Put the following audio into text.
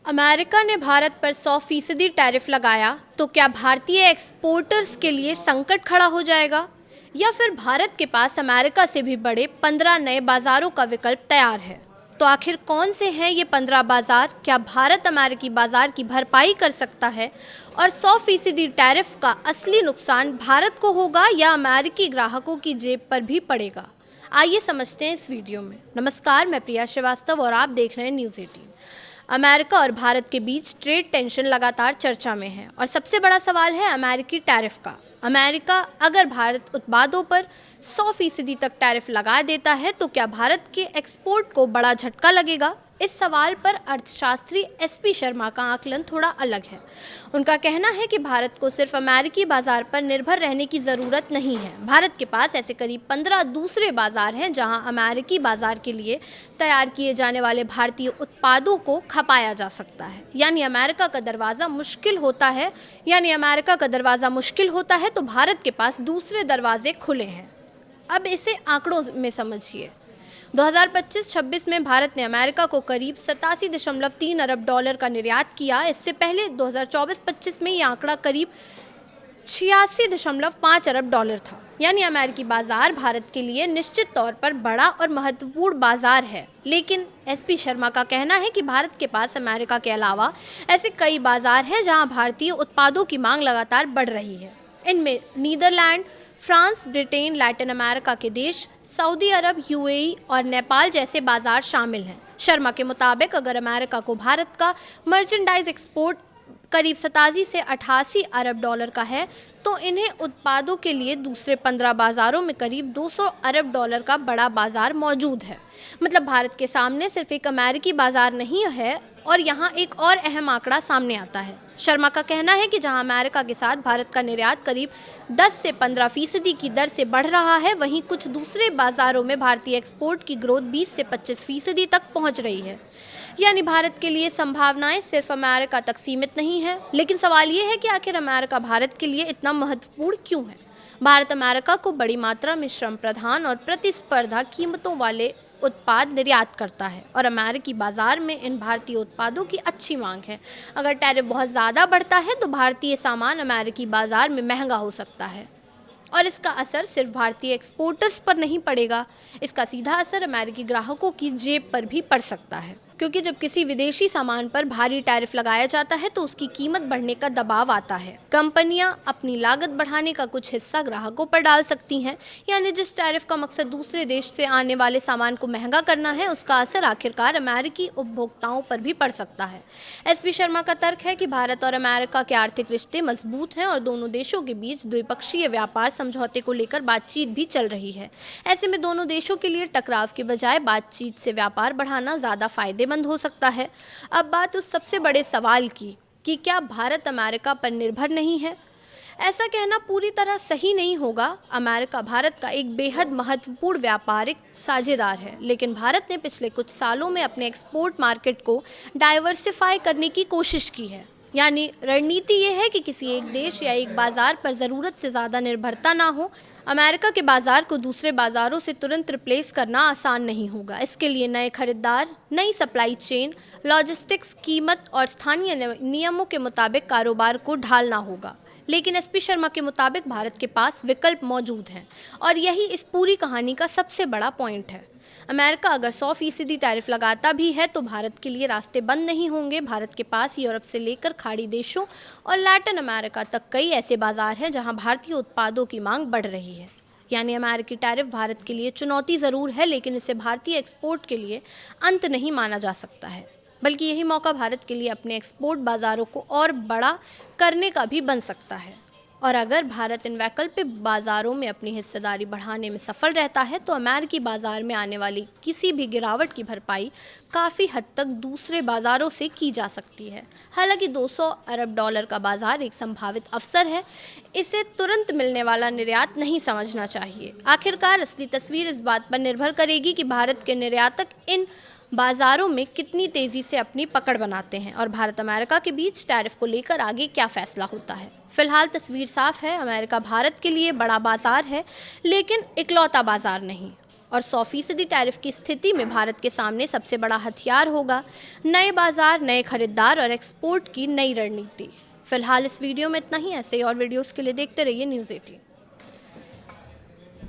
America ने भारत पर 100% tariff लगाया तो क्या भारतीय एक्सपोर्टर्स के लिए संकट खड़ा हो जाएगा, या फिर भारत के पास अमेरिका से भी बड़े 15 नए बाजारों का विकल्प तैयार है। तो आखिर कौन से हैं ये 15 बाजार? क्या भारत अमेरिकी बाजार की भरपाई कर सकता है और 100% टैरिफ का असली नुकसान भारत को होगा या अमेरिकी ग्राहकों की जेब पर भी पड़ेगा? आइए समझते हैं इस वीडियो में। नमस्कार, मैं प्रिया श्रीवास्तव और आप देख रहे हैं न्यूज़ 18। अमेरिका और भारत के बीच ट्रेड टेंशन लगातार चर्चा में है और सबसे बड़ा सवाल है अमेरिकी टैरिफ का। अमेरिका अगर भारत उत्पादों पर 100% तक टैरिफ लगा देता है तो क्या भारत के एक्सपोर्ट को बड़ा झटका लगेगा? इस सवाल पर अर्थशास्त्री एसपी शर्मा का आकलन थोड़ा अलग है। उनका कहना है कि भारत को सिर्फ अमेरिकी बाजार पर निर्भर रहने की ज़रूरत नहीं है। भारत के पास ऐसे करीब 15 दूसरे बाजार हैं जहां अमेरिकी बाजार के लिए तैयार किए जाने वाले भारतीय उत्पादों को खपाया जा सकता है। यानी अमेरिका का दरवाज़ा मुश्किल होता है तो भारत के पास दूसरे दरवाजे खुले हैं। अब इसे आंकड़ों में समझिए। 2025-26 में भारत ने अमेरिका को करीब 87.3 अरब डॉलर का निर्यात किया। इससे पहले 2024-25 में ये आंकड़ा करीब 86.5 अरब डॉलर था। यानी अमेरिकी बाजार भारत के लिए निश्चित तौर पर बड़ा और महत्वपूर्ण बाजार है। लेकिन एसपी शर्मा का कहना है कि भारत के पास अमेरिका के अलावा ऐसे कई बाजार हैं जहां भारतीय उत्पादों की मांग लगातार बढ़ रही है। इनमें Netherland, France, Britain, Latin America के देश, सऊदी अरब, यूएई और नेपाल जैसे बाजार शामिल हैं। शर्मा के मुताबिक अगर अमेरिका को भारत का मर्चेंडाइज एक्सपोर्ट करीब 87 से 88 अरब डॉलर का है तो इन्हें उत्पादों के लिए दूसरे 15 बाजारों में करीब 200 अरब डॉलर का बड़ा बाजार मौजूद है। मतलब भारत के सामने सिर्फ एक अमेरिकी बाजार नहीं है। और यहाँ एक और अहम आंकड़ा सामने आता है। शर्मा का कहना है कि जहां अमेरिका के साथ भारत का निर्यात करीब 10 से 15% की दर से बढ़ रहा है, वहीं कुछ दूसरे बाजारों में भारतीय एक्सपोर्ट की ग्रोथ 20 से 25% तक पहुंच रही है। यानी भारत के लिए संभावनाएं सिर्फ अमेरिका तक सीमित नहीं है। लेकिन सवाल ये है कि आखिर अमेरिका भारत के लिए इतना महत्वपूर्ण क्यों है? भारत अमेरिका को बड़ी मात्रा में श्रम प्रधान और प्रतिस्पर्धा कीमतों वाले उत्पाद निर्यात करता है और अमेरिकी बाजार में इन भारतीय उत्पादों की अच्छी मांग है। अगर टैरिफ बहुत ज़्यादा बढ़ता है तो भारतीय सामान अमेरिकी बाजार में महंगा हो सकता है और इसका असर सिर्फ भारतीय एक्सपोर्टर्स पर नहीं पड़ेगा, इसका सीधा असर अमेरिकी ग्राहकों की जेब पर भी पड़ सकता है। क्योंकि जब किसी विदेशी सामान पर भारी टैरिफ लगाया जाता है तो उसकी कीमत बढ़ने का दबाव आता है। कंपनियां अपनी लागत बढ़ाने का कुछ हिस्सा ग्राहकों पर डाल सकती हैं। यानी जिस टैरिफ का मकसद दूसरे देश से आने वाले सामान को महंगा करना है, उसका असर आखिरकार अमेरिकी उपभोक्ताओं पर भी पड़ सकता है। एसपी शर्मा का तर्क है कि भारत और अमेरिका के आर्थिक रिश्ते मजबूत हैं और दोनों देशों के बीच द्विपक्षीय व्यापार समझौते को लेकर बातचीत भी चल रही है। ऐसे में दोनों देशों के लिए टकराव के बजाय बातचीत से व्यापार बढ़ाना ज़्यादा फायदेमंद हो सकता है। अब बात उस सबसे बड़े सवाल की कि क्या भारत अमेरिका पर निर्भर नहीं है? ऐसा कहना पूरी तरह सही नहीं होगा। अमेरिका भारत का एक बेहद महत्वपूर्ण व्यापारिक साझेदार है, लेकिन भारत ने पिछले कुछ सालों में अपने एक्सपोर्ट मार्केट को डाइवर्सिफाई करने की कोशिश की है। यानी रणनीति ये है कि किसी एक देश या एक बाजार पर ज़रूरत से ज़्यादा निर्भरता ना हो। अमेरिका के बाजार को दूसरे बाजारों से तुरंत रिप्लेस करना आसान नहीं होगा। इसके लिए नए खरीदार, नई सप्लाई चेन, लॉजिस्टिक्स, कीमत और स्थानीय नियमों के मुताबिक कारोबार को ढालना होगा। लेकिन एसपी शर्मा के मुताबिक भारत के पास विकल्प मौजूद हैं और यही इस पूरी कहानी का सबसे बड़ा पॉइंट है। अमेरिका अगर 100% टैरिफ लगाता भी है तो भारत के लिए रास्ते बंद नहीं होंगे। भारत के पास यूरोप से लेकर खाड़ी देशों और लैटिन अमेरिका तक कई ऐसे बाजार हैं जहां भारतीय उत्पादों की मांग बढ़ रही है। यानी अमेरिकी टैरिफ भारत के लिए चुनौती ज़रूर है, लेकिन इसे भारतीय एक्सपोर्ट के लिए अंत नहीं माना जा सकता है, बल्कि यही मौका भारत के लिए अपने एक्सपोर्ट बाज़ारों को और बड़ा करने का भी बन सकता है। और अगर भारत इन वैकल्पिक बाज़ारों में अपनी हिस्सेदारी बढ़ाने में सफल रहता है तो अमेरिकी बाज़ार में आने वाली किसी भी गिरावट की भरपाई काफ़ी हद तक दूसरे बाज़ारों से की जा सकती है। हालांकि 200 अरब डॉलर का बाज़ार एक संभावित अवसर है, इसे तुरंत मिलने वाला निर्यात नहीं समझना चाहिए। आखिरकार असली तस्वीर इस बात पर निर्भर करेगी कि भारत के निर्यातक इन बाज़ारों में कितनी तेज़ी से अपनी पकड़ बनाते हैं और भारत अमेरिका के बीच टैरिफ को लेकर आगे क्या फ़ैसला होता है। फिलहाल तस्वीर साफ है, अमेरिका भारत के लिए बड़ा बाज़ार है, लेकिन इकलौता बाज़ार नहीं। और 100% टैरिफ की स्थिति में भारत के सामने सबसे बड़ा हथियार होगा नए बाजार, नए खरीदार और एक्सपोर्ट की नई रणनीति। फिलहाल इस वीडियो में इतना ही। ऐसे ही और वीडियोस के लिए देखते रहिए न्यूज़ 18।